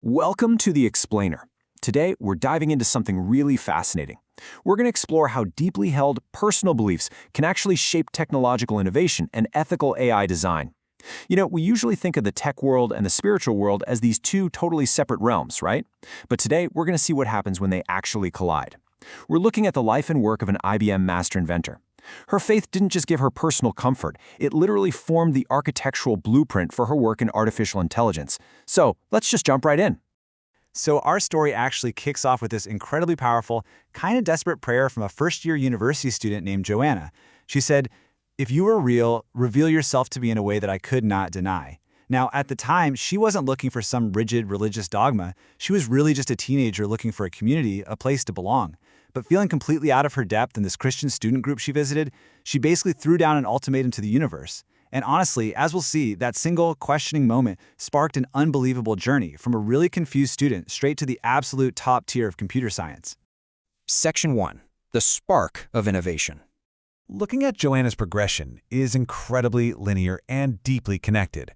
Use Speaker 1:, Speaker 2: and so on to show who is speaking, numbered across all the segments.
Speaker 1: Welcome to The Explainer. Today, we're diving into something really fascinating. We're going to explore how deeply held personal beliefs can actually shape technological innovation and ethical AI design. We usually think of the tech world and the spiritual world as these two totally separate realms, right? But today, we're going to see what happens when they actually collide. We're looking at the life and work of an IBM Master Inventor. Her faith didn't just give her personal comfort, it literally formed the architectural blueprint for her work in artificial intelligence. So, let's just jump right in.
Speaker 2: So our story actually kicks off with this incredibly powerful, kind of desperate prayer from a first-year university student named Joanna. She said, "If you were real, reveal yourself to me in a way that I could not deny." Now, at the time, she wasn't looking for some rigid religious dogma. She was really just a teenager looking for a community, a place to belong. But feeling completely out of her depth in this Christian student group she visited, she basically threw down an ultimatum to the universe. And honestly, as we'll see, that single questioning moment sparked an unbelievable journey from a really confused student straight to the absolute top tier of computer science.
Speaker 3: Section 1. The Spark of Innovation.
Speaker 4: Looking at Joanna's progression is incredibly linear and deeply connected.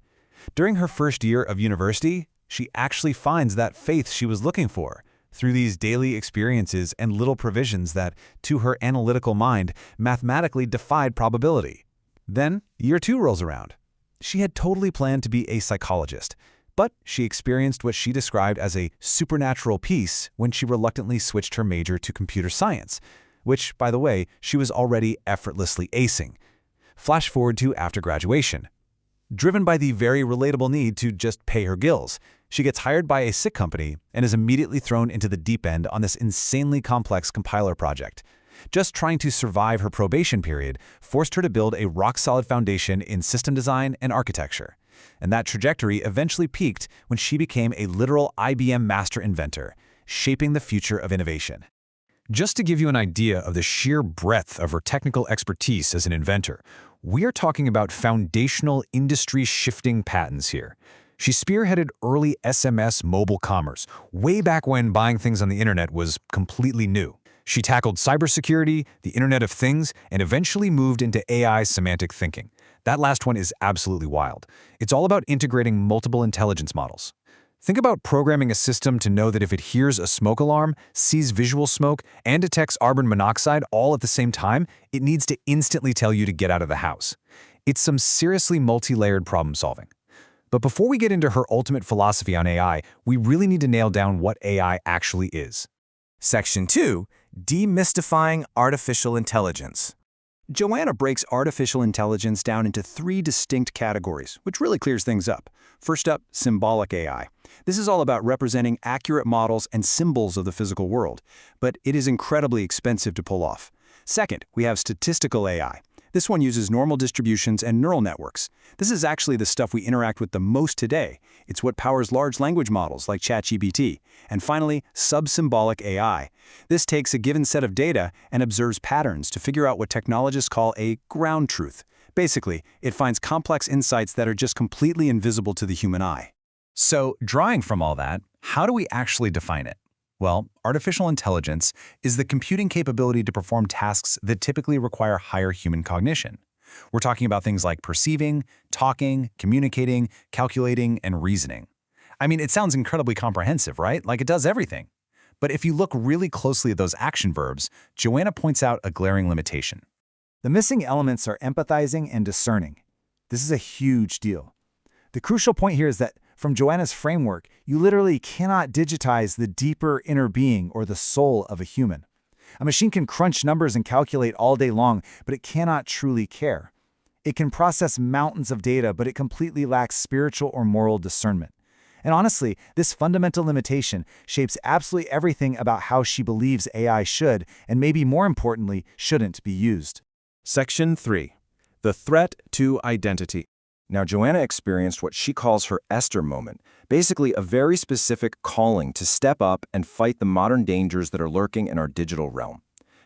Speaker 4: During her first year of university, she actually finds that faith she was looking for through these daily experiences and little provisions that, to her analytical mind, mathematically defied probability. Then, year 2 rolls around. She had totally planned to be a psychologist, but she experienced what she described as a supernatural peace when she reluctantly switched her major to computer science, which, by the way, she was already effortlessly acing. Flash forward to after graduation. Driven by the very relatable need to just pay her bills, she gets hired by a SIC company and is immediately thrown into the deep end on this insanely complex compiler project. Just trying to survive her probation period forced her to build a rock-solid foundation in system design and architecture. And that trajectory eventually peaked when she became a literal IBM Master Inventor, shaping the future of innovation.
Speaker 1: Just to give you an idea of the sheer breadth of her technical expertise as an inventor, we are talking about foundational industry-shifting patents here. She spearheaded early SMS mobile commerce, way back when buying things on the internet was completely new. She tackled cybersecurity, the Internet of Things, and eventually moved into AI semantic thinking. That last one is absolutely wild. It's all about integrating multiple intelligence models. Think about programming a system to know that if it hears a smoke alarm, sees visual smoke, and detects carbon monoxide all at the same time, it needs to instantly tell you to get out of the house. It's some seriously multi-layered problem solving. But before we get into her ultimate philosophy on AI, we really need to nail down what AI actually is.
Speaker 3: Section 2. Demystifying artificial intelligence.
Speaker 1: Joanna breaks artificial intelligence down into 3 distinct categories, which really clears things up. First up, symbolic AI. This is all about representing accurate models and symbols of the physical world, but it is incredibly expensive to pull off. Second, we have statistical AI. This one uses normal distributions and neural networks. This is actually the stuff we interact with the most today. It's what powers large language models like ChatGPT. And finally, subsymbolic AI. This takes a given set of data and observes patterns to figure out what technologists call a ground truth. Basically, it finds complex insights that are just completely invisible to the human eye.
Speaker 4: So, drawing from all that, how do we actually define it? Well, artificial intelligence is the computing capability to perform tasks that typically require higher human cognition. We're talking about things like perceiving, talking, communicating, calculating, and reasoning. I mean, it sounds incredibly comprehensive, right? Like it does everything. But if you look really closely at those action verbs, Joanna points out a glaring limitation.
Speaker 2: The missing elements are empathizing and discerning. This is a huge deal. The crucial point here is that from Joanna's framework, you literally cannot digitize the deeper inner being or the soul of a human. A machine can crunch numbers and calculate all day long, but it cannot truly care. It can process mountains of data, but it completely lacks spiritual or moral discernment. And honestly, this fundamental limitation shapes absolutely everything about how she believes AI should, and maybe more importantly, shouldn't be used.
Speaker 3: Section 3. The Threat to Identity. Now, Joanna experienced what she calls her Esther moment, basically a very specific calling to step up and fight the modern dangers that are lurking in our digital realm.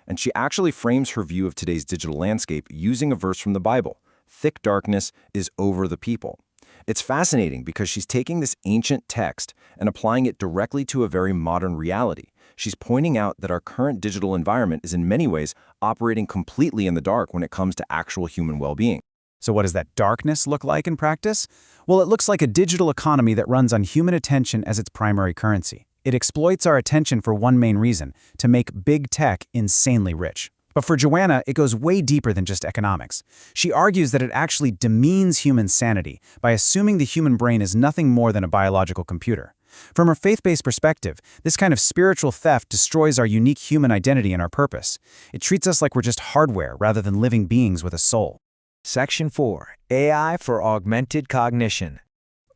Speaker 3: And she actually frames her view of today's digital landscape using a verse from the Bible, "Thick darkness is over the people." It's fascinating because she's taking this ancient text and applying it directly to a very modern reality. She's pointing out that our current digital environment is in many ways operating completely in the dark when it comes to actual human well-being.
Speaker 2: So what does that darkness look like in practice? Well, it looks like a digital economy that runs on human attention as its primary currency. It exploits our attention for one main reason: to make big tech insanely rich. But for Joanna, it goes way deeper than just economics. She argues that it actually demeans human sanity by assuming the human brain is nothing more than a biological computer. From her faith-based perspective, this kind of spiritual theft destroys our unique human identity and our purpose. It treats us like we're just hardware rather than living beings with a soul.
Speaker 5: Section 4. AI for Augmented Cognition.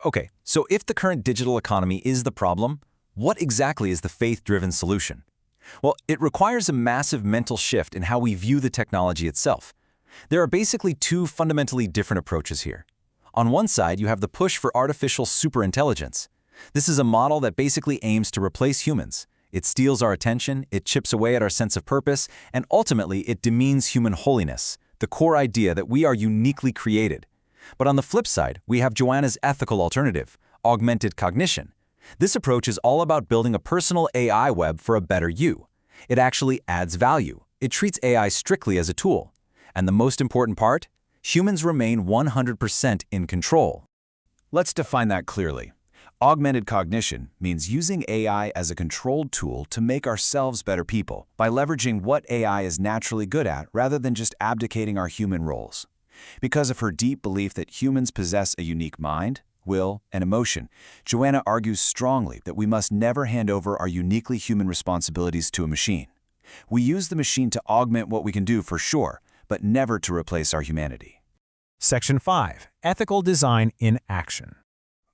Speaker 1: Okay, so if the current digital economy is the problem, what exactly is the faith-driven solution? Well, it requires a massive mental shift in how we view the technology itself. There are basically two fundamentally different approaches here. On one side, you have the push for artificial superintelligence. This is a model that basically aims to replace humans. It steals our attention, it chips away at our sense of purpose, and ultimately it demeans human holiness, the core idea that we are uniquely created. But on the flip side, we have Joanna's ethical alternative, augmented cognition. This approach is all about building a personal AI web for a better you. It actually adds value. It treats AI strictly as a tool. And the most important part? Humans remain 100% in control.
Speaker 3: Let's define that clearly. Augmented cognition means using AI as a controlled tool to make ourselves better people by leveraging what AI is naturally good at rather than just abdicating our human roles. Because of her deep belief that humans possess a unique mind, will, and emotion, Joanna argues strongly that we must never hand over our uniquely human responsibilities to a machine. We use the machine to augment what we can do for sure, but never to replace our humanity.
Speaker 4: Section 5. Ethical Design in Action.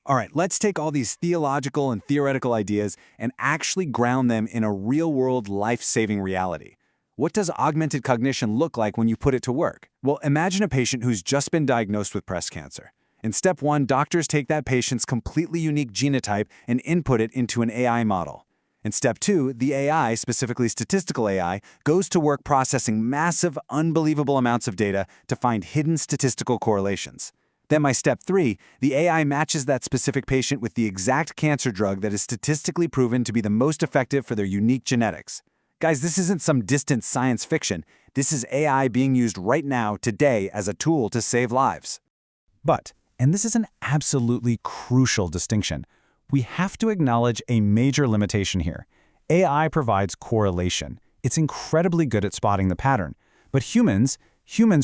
Speaker 2: All right, let's take all these theological and theoretical ideas and actually ground them in a real-world, life-saving reality. What does augmented cognition look like when you put it to work? Well, imagine a patient who's just been diagnosed with breast cancer. In step 1, doctors take that patient's completely unique genotype and input it into an AI model. In step 2, the AI, specifically statistical AI, goes to work processing massive, unbelievable amounts of data to find hidden statistical correlations. Then by step 3, the AI matches that specific patient with the exact cancer drug that is statistically proven to be the most effective for their unique genetics. Guys, this isn't some distant science fiction. This is AI being used right now, today, as a tool to save lives. But, and this is an absolutely crucial distinction, we have to acknowledge a major limitation here. AI provides correlation. It's incredibly good at spotting the pattern. But humans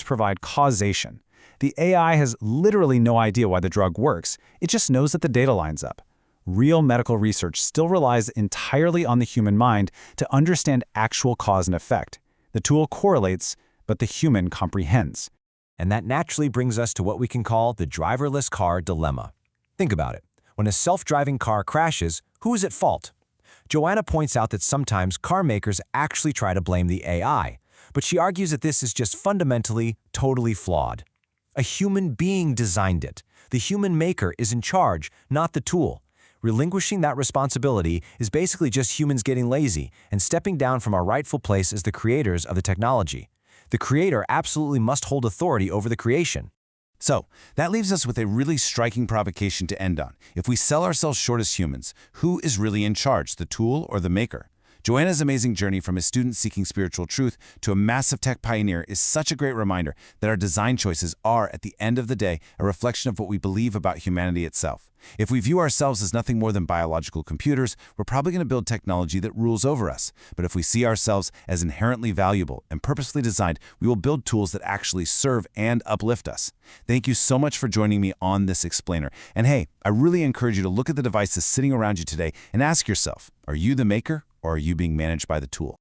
Speaker 2: provide causation. The AI has literally no idea why the drug works. It just knows that the data lines up. Real medical research still relies entirely on the human mind to understand actual cause and effect. The tool correlates, but the human comprehends.
Speaker 1: And that naturally brings us to what we can call the driverless car dilemma. Think about it. When a self-driving car crashes, who is at fault? Joanna points out that sometimes car makers actually try to blame the AI, but she argues that this is just fundamentally totally flawed. A human being designed it. The human maker is in charge, not the tool. Relinquishing that responsibility is basically just humans getting lazy and stepping down from our rightful place as the creators of the technology. The creator absolutely must hold authority over the creation.
Speaker 6: So, that leaves us with a really striking provocation to end on. If we sell ourselves short as humans, who is really in charge, the tool or the maker? Joanna's amazing journey from a student seeking spiritual truth to a massive tech pioneer is such a great reminder that our design choices are, at the end of the day, a reflection of what we believe about humanity itself. If we view ourselves as nothing more than biological computers, we're probably going to build technology that rules over us. But if we see ourselves as inherently valuable and purposefully designed, we will build tools that actually serve and uplift us. Thank you so much for joining me on this explainer. And hey, I really encourage you to look at the devices sitting around you today and ask yourself, are you the maker or are you being managed by the tool?